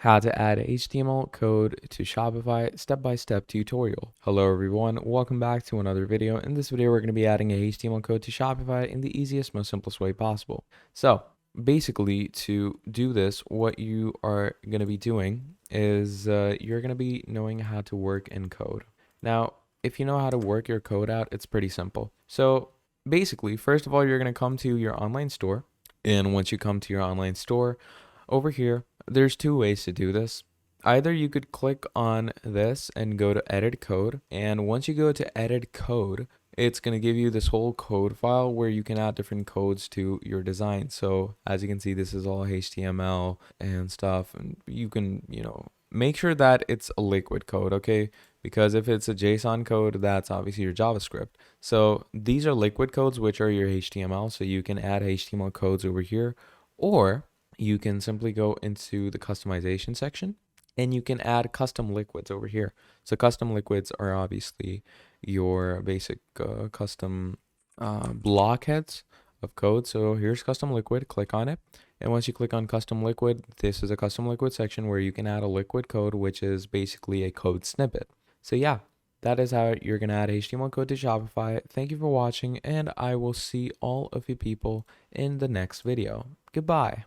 How to add HTML code to Shopify step-by-step tutorial. Hello everyone, welcome back to another video. In this video, we're going to be adding a HTML code to Shopify in the easiest, most simplest way possible. So basically, to do this, what you are going to be doing is you're going to be knowing how to work in code. Now, if you know how to work your code out, it's pretty simple. So basically, first of all, you're going to come to your online store. And once you come to your online store, over here, there's two ways to do this. Either you could click on this and go to edit code. And once you go to edit code, it's going to give you this whole code file where you can add different codes to your design. So as you can see, this is all HTML and stuff. And you can, make sure that it's a liquid code, okay? Because if it's a JSON code, that's obviously your JavaScript. So these are liquid codes, which are your HTML. So you can add HTML codes over here, or you can simply go into the customization section and you can add custom liquids over here. So custom liquids are obviously your basic custom blockheads of code. So here's custom liquid, click on it. And once you click on custom liquid, this is a custom liquid section where you can add a liquid code, which is basically a code snippet. So yeah, that is how you're going to add HTML code to Shopify. Thank you for watching, and I will see all of you people in the next video. Goodbye.